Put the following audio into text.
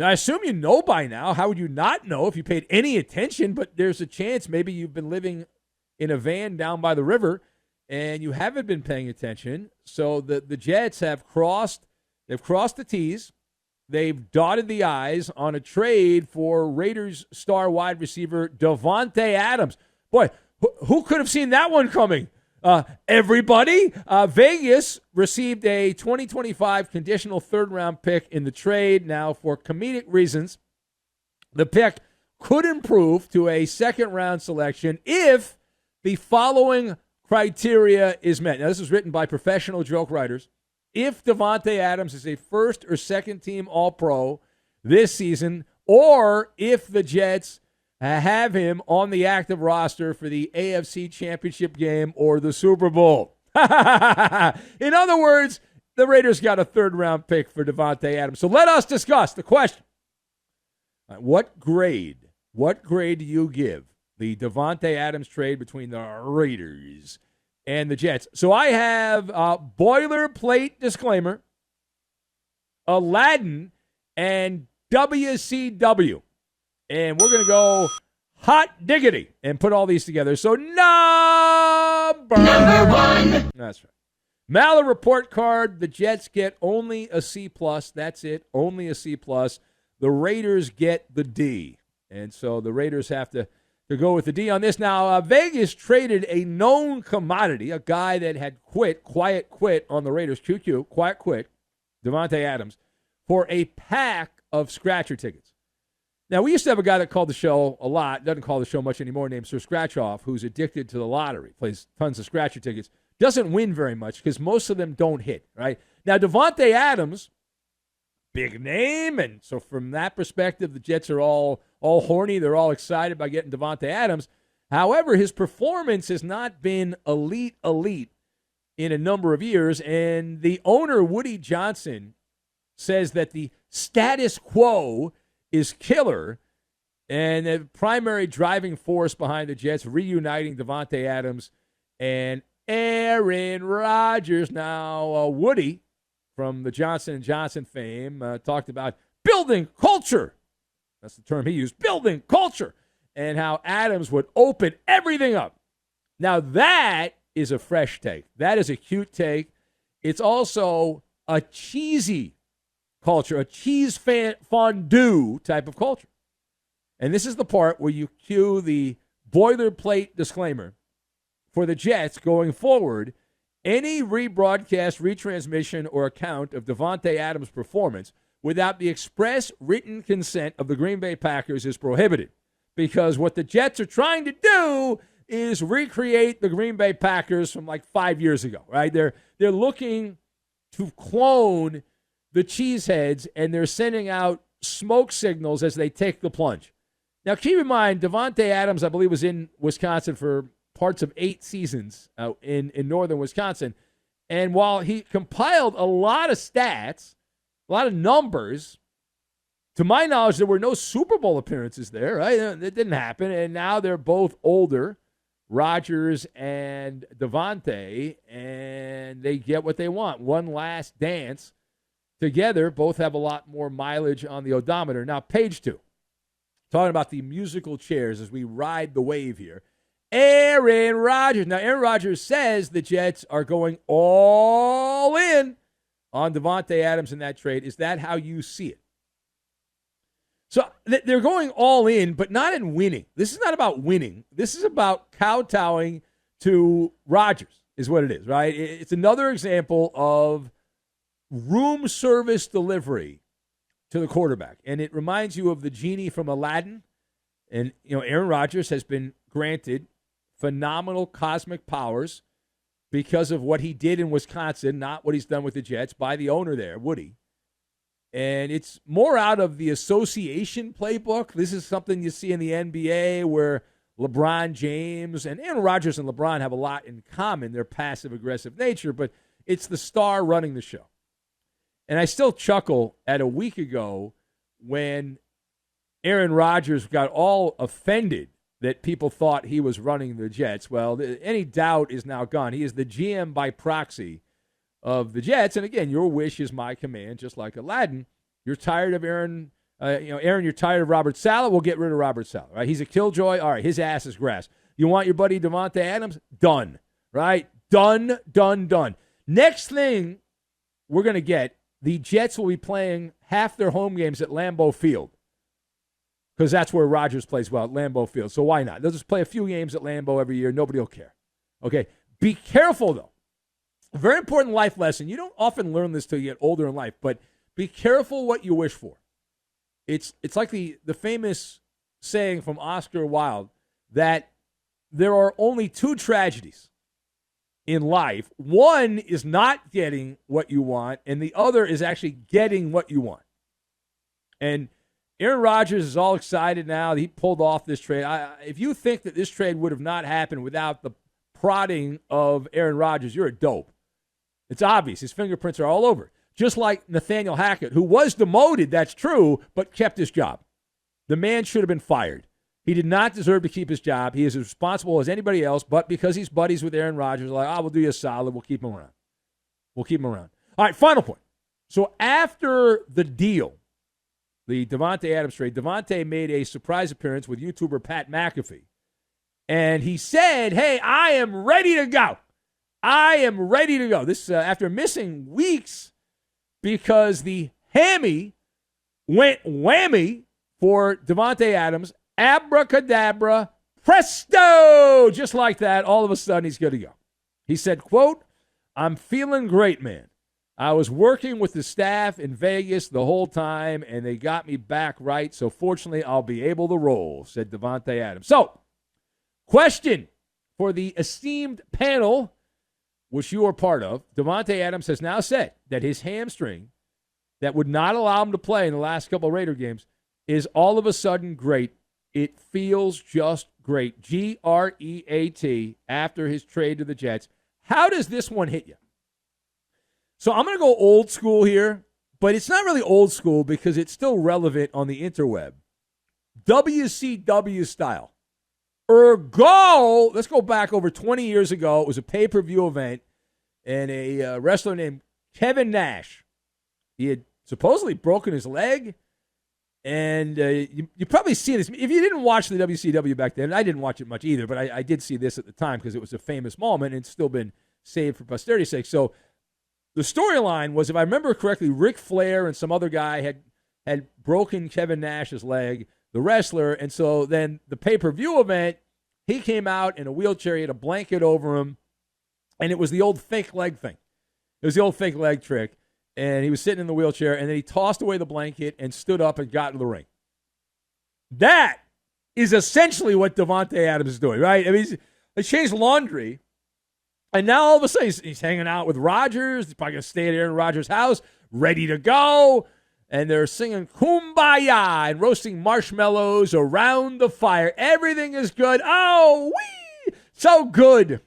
Now, I assume you know by now. How would you not know if you paid any attention? But there's a chance maybe you've been living in a van down by the river and you haven't been paying attention. So the Jets have crossed the T's. They've dotted the I's on a trade for Raiders star wide receiver Davante Adams. Boy, who could have seen that one coming? Everybody. Vegas received a 2025 conditional third-round pick in the trade. Now, for comedic reasons, the pick could improve to a second-round selection if the following criteria is met. Now, this is written by professional joke writers. If Davante Adams is a first or second team All-Pro this season, or if the Jets have him on the active roster for the AFC Championship game or the Super Bowl. In other words, the Raiders got a third-round pick for Davante Adams. So let us discuss the question. What grade do you give the Davante Adams trade between the Raiders and the Jets? So I have a boilerplate disclaimer, Aladdin, and WCW. And we're going to go hot diggity and put all these together. So number one. That's right. Mallet report card, the Jets get only a C+. That's it, only a C+. The Raiders get the D. And so the Raiders have to go with the D on this. Now, Vegas traded a known commodity, a guy that had quiet quit on the Raiders, quiet quit, Davante Adams, for a pack of scratcher tickets. Now, we used to have a guy that called the show a lot, doesn't call the show much anymore, named Sir Scratchoff, who's addicted to the lottery, plays tons of scratcher tickets, doesn't win very much because most of them don't hit, right? Now, Davante Adams, big name, and so from that perspective, the Jets are all horny. They're all excited by getting Davante Adams. However, his performance has not been elite in a number of years, and the owner, Woody Johnson, says that the status quo is killer, and the primary driving force behind the Jets reuniting Davante Adams and Aaron Rodgers. Now, Woody, from the Johnson & Johnson fame, talked about building culture. That's the term he used, building culture, and how Adams would open everything up. Now, that is a fresh take. That is a cute take. It's also a cheesy culture, a cheese fondue type of culture. And this is the part where you cue the boilerplate disclaimer for the Jets going forward. Any rebroadcast, retransmission, or account of Davante Adams' performance without the express written consent of the Green Bay Packers is prohibited, because what the Jets are trying to do is recreate the Green Bay Packers from like 5 years ago, right? They're looking to clone the cheeseheads, and they're sending out smoke signals as they take the plunge. Now, keep in mind, Davante Adams, I believe, was in Wisconsin for parts of 8 seasons in northern Wisconsin. And while he compiled a lot of stats, a lot of numbers, to my knowledge, there were no Super Bowl appearances there, right? It didn't happen. And now they're both older, Rodgers and Davante, and they get what they want. One last dance together. Both have a lot more mileage on the odometer. Now, page 2. Talking about the musical chairs as we ride the wave here. Aaron Rodgers. Now, Aaron Rodgers says the Jets are going all in on Davante Adams in that trade. Is that how you see it? So they're going all in, but not in winning. This is not about winning. This is about kowtowing to Rodgers, is what it is, right? It's another example of room service delivery to the quarterback. And it reminds you of the genie from Aladdin. And, Aaron Rodgers has been granted phenomenal cosmic powers because of what he did in Wisconsin, not what he's done with the Jets, by the owner there, Woody. And it's more out of the association playbook. This is something you see in the NBA where LeBron James and Aaron Rodgers and LeBron have a lot in common, their passive-aggressive nature, but it's the star running the show. And I still chuckle at a week ago when Aaron Rodgers got all offended that people thought he was running the Jets. Well, any doubt is now gone. He is the GM by proxy of the Jets. And again, your wish is my command, just like Aladdin. You're tired of Aaron Aaron, you're tired of Robert Saleh. We'll get rid of Robert Saleh. Right? He's a killjoy. All right, his ass is grass. You want your buddy Davante Adams? Done. Right? Done. Next thing we're going to get, the Jets will be playing half their home games at Lambeau Field because that's where Rodgers plays well, at Lambeau Field. So why not? They'll just play a few games at Lambeau every year. Nobody will care. Okay? Be careful, though. A very important life lesson. You don't often learn this till you get older in life, but be careful what you wish for. It's like the famous saying from Oscar Wilde that there are only two tragedies in life. One is not getting what you want, and the other is actually getting what you want. And Aaron Rodgers is all excited now that he pulled off this trade. If you think that this trade would have not happened without the prodding of Aaron Rodgers, you're a dope. It's obvious. His fingerprints are all over it. Just like Nathaniel Hackett, who was demoted, that's true, but kept his job. The man should have been fired. He did not deserve to keep his job. He is as responsible as anybody else, but because he's buddies with Aaron Rodgers, we'll do you a solid. We'll keep him around. All right, final point. So after the deal, the Davante Adams trade, Davante made a surprise appearance with YouTuber Pat McAfee. And he said, hey, I am ready to go. This after missing weeks because the hammy went whammy for Davante Adams. Abracadabra, presto! Just like that, all of a sudden he's good to go. He said, quote, I'm feeling great, man. I was working with the staff in Vegas the whole time, and they got me back right, so fortunately I'll be able to roll, said Davante Adams. So, question for the esteemed panel, which you are part of. Davante Adams has now said that his hamstring that would not allow him to play in the last couple of Raider games is all of a sudden great. It feels just great. Great after his trade to the Jets. How does this one hit you? So I'm going to go old school here, but it's not really old school because it's still relevant on the interweb. WCW style. Ergo, let's go back over 20 years ago. It was a pay-per-view event, and a wrestler named Kevin Nash. He had supposedly broken his leg. And you probably see this. If you didn't watch the WCW back then, I didn't watch it much either, but I did see this at the time because it was a famous moment and it's still been saved for posterity's sake. So the storyline was, if I remember correctly, Ric Flair and some other guy had broken Kevin Nash's leg, the wrestler, and so then the pay-per-view event, he came out in a wheelchair, he had a blanket over him, and it was the old fake leg thing. It was the old fake leg trick. And he was sitting in the wheelchair, and then he tossed away the blanket and stood up and got in the ring. That is essentially what Davante Adams is doing, right? I mean, they changed laundry, and now all of a sudden he's hanging out with Rodgers. He's probably going to stay at Aaron Rodgers' house, ready to go. And they're singing Kumbaya and roasting marshmallows around the fire. Everything is good. Oh, wee! So good.